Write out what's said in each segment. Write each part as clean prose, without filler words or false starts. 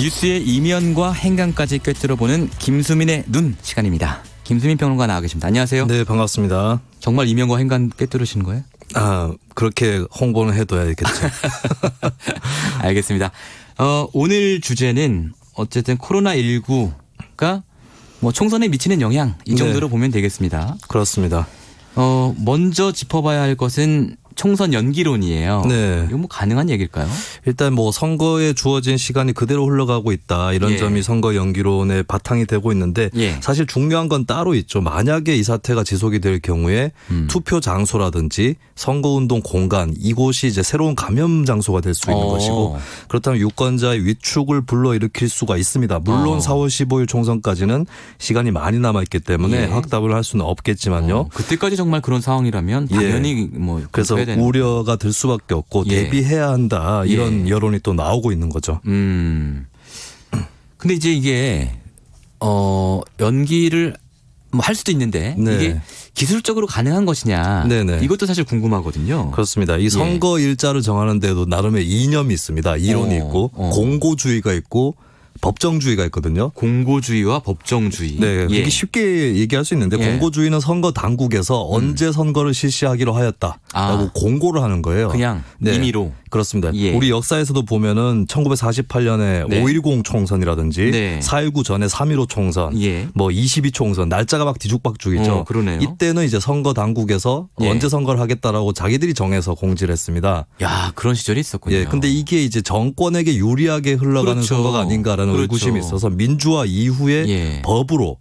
뉴스의 이면과 행간까지 꿰뚫어보는 김수민의 눈 시간입니다. 김수민 평론가 나와 계십니다. 안녕하세요. 네, 반갑습니다. 정말 이면과 행간 꿰뚫으시는 거예요? 그렇게 홍보는 해둬야겠죠. 알겠습니다. 오늘 주제는 어쨌든 코로나19가 뭐 총선에 미치는 영향 이 정도로 네. 보면 되겠습니다. 그렇습니다. 먼저 짚어봐야 할 것은 총선 연기론이에요. 네. 이거 뭐 가능한 얘기일까요? 일단 뭐 선거에 주어진 시간이 그대로 흘러가고 있다. 이런 예. 점이 선거 연기론의 바탕이 되고 있는데 예. 사실 중요한 건 따로 있죠. 만약에 이 사태가 지속이 될 경우에 투표 장소라든지 선거운동 공간 이곳이 이제 새로운 감염 장소가 될 수 있는 것이고 그렇다면 유권자의 위축을 불러일으킬 수가 있습니다. 물론 4월 15일 총선까지는 시간이 많이 남아있기 때문에 예. 확답을 할 수는 없겠지만요. 그때까지 정말 그런 상황이라면 당연히 뭐 그래서 해야 되는 우려가 들 수밖에 없고 예. 대비해야 한다 이런 여론이 또 나오고 있는 거죠. 근데 이제 이게 연기를 뭐 할 수도 있는데 네. 이게 기술적으로 가능한 것이냐 네네. 이것도 사실 궁금하거든요. 그렇습니다. 이 선거 일자를 정하는 데도 나름의 이념이 있습니다. 이론이 있고 공고주의가 있고 법정주의가 있거든요. 공고주의와 법정주의. 네, 그게 쉽게 얘기할 수 있는데 공고주의는 선거 당국에서 언제 선거를 실시하기로 하였다라고 공고를 하는 거예요. 그냥 임의로. 그렇습니다. 예. 우리 역사에서도 보면은 1948년에 네. 5.10 총선이라든지 네. 4.19 전에 3.15 총선, 뭐 22 총선, 날짜가 막 뒤죽박죽이죠. 그러네요. 이때는 이제 선거 당국에서 언제 선거를 하겠다라고 자기들이 정해서 공지를 했습니다. 야, 그런 시절이 있었군요. 예, 근데 이게 이제 정권에게 유리하게 흘러가는 그렇죠. 선거가 아닌가라는 의구심이 있어서 민주화 이후에 법으로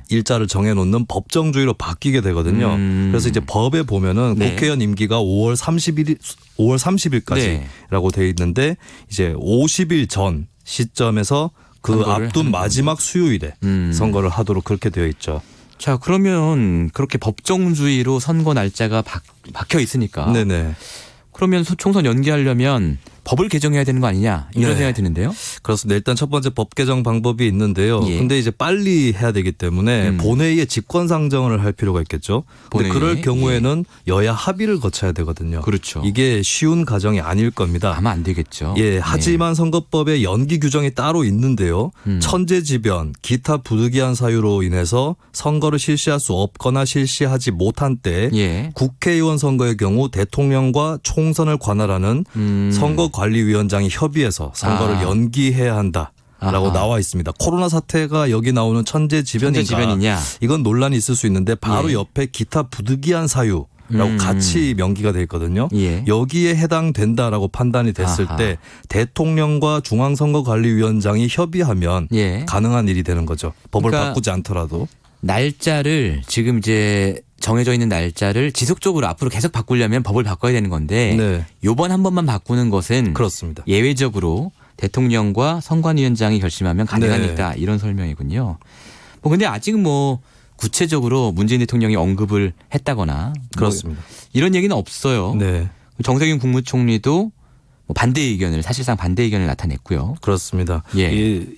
일자를 정해놓는 법정주의로 바뀌게 되거든요. 그래서 이제 법에 보면은 국회의원 임기가 5월 30일까지라고 돼 있는데 이제 50일 전 시점에서 그 앞둔 마지막 수요일에 선거를 하도록 그렇게 되어 있죠. 자, 그러면 그렇게 법정주의로 선거 날짜가 박혀 있으니까. 네네. 그러면 총선 연기하려면 법을 개정해야 되는 거 아니냐 이런 생각이 드는데요. 그렇습니다. 일단 첫 번째 법 개정 방법이 있는데요. 근데 이제 빨리 해야 되기 때문에 본회의에 직권상정을 할 필요가 있겠죠. 근데 그럴 경우에는 여야 합의를 거쳐야 되거든요. 그렇죠. 이게 쉬운 과정이 아닐 겁니다. 아마 안 되겠죠. 하지만 선거법에 연기 규정이 따로 있는데요. 천재지변, 기타 부득이한 사유로 인해서 선거를 실시할 수 없거나 실시하지 못한 때 국회의원 선거의 경우 대통령과 총선을 관할하는 선거관리위원장이 협의해서 선거를 연기해야 한다라고 나와 있습니다. 코로나 사태가 여기 나오는 천재지변이냐 이건 논란이 있을 수 있는데 바로 옆에 기타 부득이한 사유 라고 같이 명기가 돼 있거든요. 여기에 해당된다라고 판단이 됐을 때 대통령과 중앙선거관리위원장이 협의하면 가능한 일이 되는 거죠. 법을 바꾸지 않더라도. 날짜를 지금 이제 정해져 있는 날짜를 지속적으로 앞으로 계속 바꾸려면 법을 바꿔야 되는 건데 요번 한 번만 바꾸는 것은 그렇습니다. 예외적으로 대통령과 선관위원장이 결심하면 가능하니까 이런 설명이군요. 뭐 근데 아직은 뭐 구체적으로 문재인 대통령이 언급을 했다거나 그렇습니다. 뭐 이런 얘기는 없어요. 정세균 국무총리도 반대 의견을 사실상 반대 의견을 나타냈고요. 그렇습니다.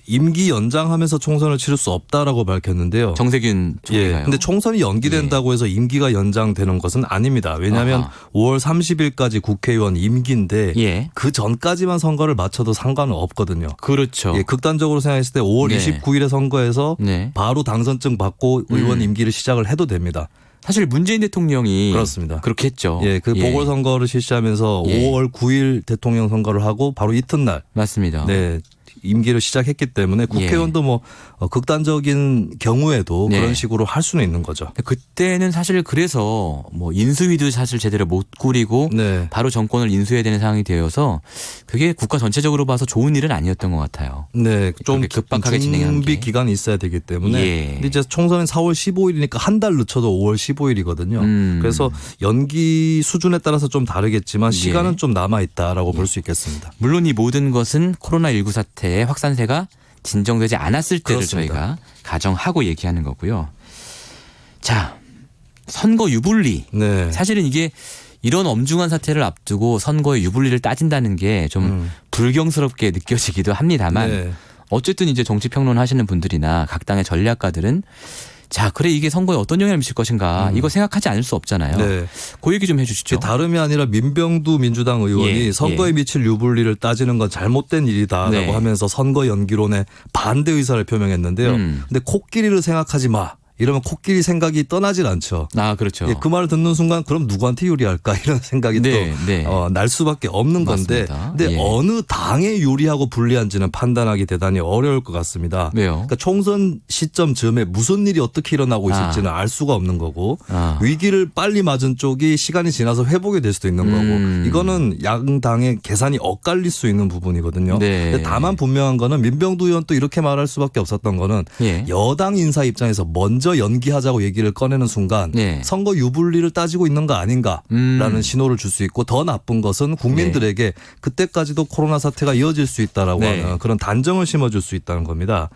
임기 연장하면서 총선을 치를 수 없다라고 밝혔는데요. 정세균 총리가요. 근데 총선이 연기된다고 해서 임기가 연장되는 것은 아닙니다. 왜냐하면 5월 30일까지 국회의원 임기인데 그 전까지만 선거를 마쳐도 상관은 없거든요. 그렇죠. 극단적으로 생각했을 때 5월 29일에 선거에서 바로 당선증 받고 의원 임기를 시작을 해도 됩니다. 사실 문재인 대통령이 그렇습니다. 그렇게 했죠. 그 보궐선거를 실시하면서 5월 9일 대통령 선거를 하고 바로 이튿날 맞습니다. 임기를 시작했기 때문에 국회의원도 뭐 극단적인 경우에도 그런 식으로 할 수는 있는 거죠. 그때는 사실 그래서 뭐 인수위도 사실 제대로 못 꾸리고 바로 정권을 인수해야 되는 상황이 되어서 그게 국가 전체적으로 봐서 좋은 일은 아니었던 것 같아요. 좀 급박하게 진행하는 준비 기간이 있어야 되기 때문에. 근데 이제 총선은 4월 15일이니까 한 달 늦춰도 5월 15일이거든요. 그래서 연기 수준에 따라서 좀 다르겠지만 시간은 좀 남아 있다라고 볼 수 있겠습니다. 물론 이 모든 것은 코로나19 사태의 확산세가 진정되지 않았을 때를 저희가 가정하고 얘기하는 거고요. 자, 선거 유불리. 사실은 이게 이런 엄중한 사태를 앞두고 선거의 유불리를 따진다는 게 좀 불경스럽게 느껴지기도 합니다만 어쨌든 이제 정치평론 하시는 분들이나 각 당의 전략가들은 자, 그래 이게 선거에 어떤 영향을 미칠 것인가 이거 생각하지 않을 수 없잖아요. 네. 그 얘기 좀 해주시죠. 다름이 아니라 민병두 민주당 의원이 선거에 미칠 유불리를 따지는 건 잘못된 일이다라고 하면서 선거 연기론에 반대 의사를 표명했는데요. 근데 코끼리를 생각하지 마. 이러면 코끼리 생각이 떠나질 않죠. 아, 그렇죠. 그 말을 듣는 순간 그럼 누구한테 유리할까 이런 생각이 또 날 수밖에 없는 맞습니다. 건데 근데 어느 당에 유리하고 불리한지는 판단하기 대단히 어려울 것 같습니다. 왜요? 그러니까 총선 시점 즈음에 무슨 일이 어떻게 일어나고 있을지는 알 수가 없는 거고 위기를 빨리 맞은 쪽이 시간이 지나서 회복이 될 수도 있는 거고 이거는 양당의 계산이 엇갈릴 수 있는 부분이거든요. 근데 다만 분명한 거는 민병두 의원 또 이렇게 말할 수밖에 없었던 거는 여당 인사 입장에서 먼저 연기하자고 얘기를 꺼내는 순간 선거 유불리를 따지고 있는 거 아닌가라는 신호를 줄 수 있고 더 나쁜 것은 국민들에게 그때까지도 코로나 사태가 이어질 수 있다라고 하는 그런 단정을 심어줄 수 있다는 겁니다.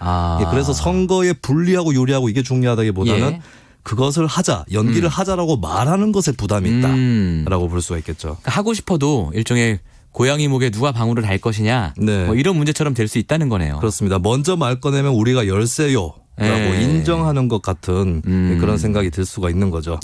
그래서 선거에 불리하고 유리하고 이게 중요하다기보다는 그것을 하자, 연기를 하자라고 말하는 것에 부담이 있다라고 볼 수가 있겠죠. 그러니까 하고 싶어도 일종의 고양이 목에 누가 방울을 달 것이냐 뭐 이런 문제처럼 될 수 있다는 거네요. 그렇습니다. 먼저 말 꺼내면 우리가 열세요. 라고 인정하는 것 같은 그런 생각이 들 수가 있는 거죠.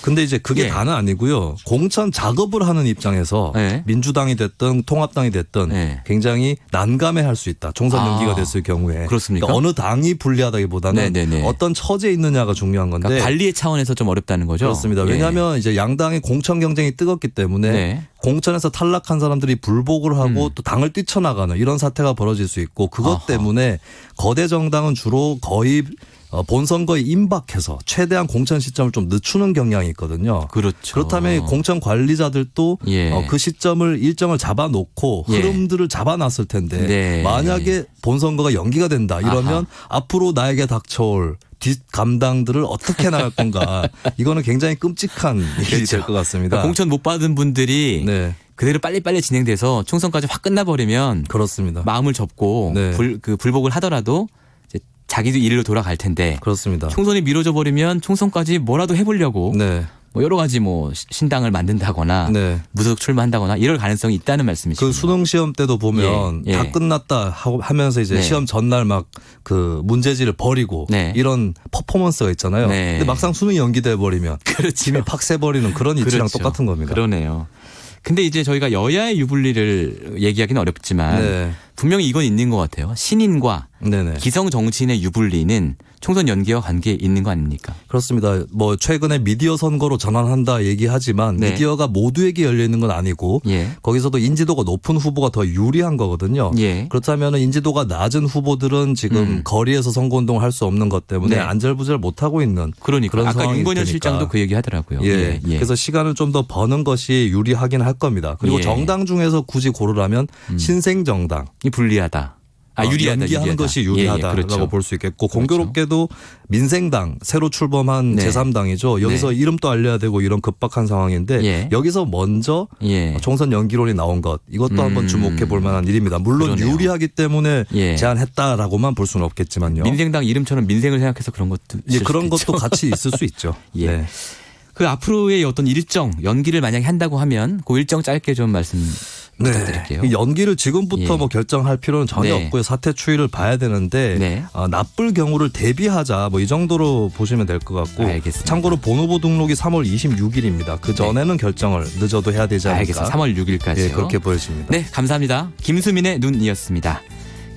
근데 이제 그게 다는 아니고요. 공천 작업을 하는 입장에서 민주당이 됐든 통합당이 됐든 굉장히 난감해할 수 있다. 총선 연기가 됐을 경우에. 그렇습니까? 그러니까 어느 당이 불리하다기보다는 어떤 처지에 있느냐가 중요한 건데. 그러니까 관리의 차원에서 좀 어렵다는 거죠. 그렇습니다. 왜냐하면 이제 양당의 공천 경쟁이 뜨겁기 때문에 공천에서 탈락한 사람들이 불복을 하고 또 당을 뛰쳐나가는 이런 사태가 벌어질 수 있고 그것 때문에 거대 정당은 주로 거의 본선거에 임박해서 최대한 공천 시점을 좀 늦추는 경향이 있거든요. 그렇죠. 그렇다면 공천 관리자들도 그 시점을 일정을 잡아놓고 흐름들을 잡아놨을 텐데 만약에 본선거가 연기가 된다 이러면 앞으로 나에게 닥쳐올 뒷 감당들을 어떻게 나갈 건가. 이거는 굉장히 끔찍한 일이 될 것 같습니다. 그러니까 공천 못 받은 분들이 그대로 빨리빨리 진행돼서 총선까지 확 끝나버리면 그렇습니다. 마음을 접고 불복을 하더라도 자기도 일로 돌아갈 텐데 그렇습니다. 총선이 미뤄져 버리면 총선까지 뭐라도 해보려고 뭐 여러 가지 뭐 신당을 만든다거나 무소속 출마한다거나 이럴 가능성이 있다는 말씀이시죠. 그 수능 시험 때도 보면 다 끝났다 하면서 이제 시험 전날 막 그 문제지를 버리고 이런 퍼포먼스가 있잖아요. 근데 막상 수능이 연기돼 버리면 힘이 팍 세버리는 그런 이치랑 똑같은 겁니다. 그러네요. 근데 이제 저희가 여야의 유불리를 얘기하기는 어렵지만 분명히 이건 있는 것 같아요. 신인과 기성 정치인의 유불리는 총선 연기와 관계에 있는 거 아닙니까? 그렇습니다. 뭐 최근에 미디어 선거로 전환한다 얘기하지만 미디어가 모두에게 열려 있는 건 아니고 거기서도 인지도가 높은 후보가 더 유리한 거거든요. 그렇다면 인지도가 낮은 후보들은 지금 거리에서 선거운동을 할 수 없는 것 때문에 안절부절 못하고 있는 그런 아까 상황이 윤건현 실장도 그 얘기 하더라고요. 그래서 시간을 좀 더 버는 것이 유리하긴 할 겁니다. 그리고 정당 중에서 굳이 고르라면 신생정당. 이 불리하다. 연기하는 것이 유리하다라고 볼 수 있겠고 공교롭게도 민생당 새로 출범한 제3당이죠. 여기서 이름도 알려야 되고 이런 급박한 상황인데 여기서 먼저 총선 연기론이 나온 것 이것도 한번 주목해 볼 만한 일입니다. 물론 유리하기 때문에 제안했다라고만 볼 수는 없겠지만요. 민생당 이름처럼 민생을 생각해서 그런 것도 그런 것도 같이 있을 수 있죠. 그 앞으로의 어떤 일정 연기를 만약에 한다고 하면 그 일정 짧게 좀 말씀 부탁드릴게요. 연기를 지금부터 뭐 결정할 필요는 전혀 없고요. 사태 추이를 봐야 되는데 나쁠 경우를 대비하자 뭐 이 정도로 보시면 될 것 같고 알겠습니다. 참고로 본후보 등록이 3월 26일입니다. 그 전에는 결정을 늦어도 해야 되지 않을까. 알겠습니다. 3월 6일까지요. 그렇게 보여집니다. 네, 감사합니다. 김수민의 눈이었습니다.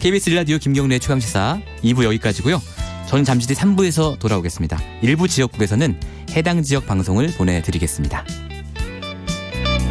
KBS 1라디오 김경래의 최강시사 2부 여기까지고요. 저는 잠시 뒤 3부에서 돌아오겠습니다. 일부 지역국에서는 해당 지역 방송을 보내드리겠습니다.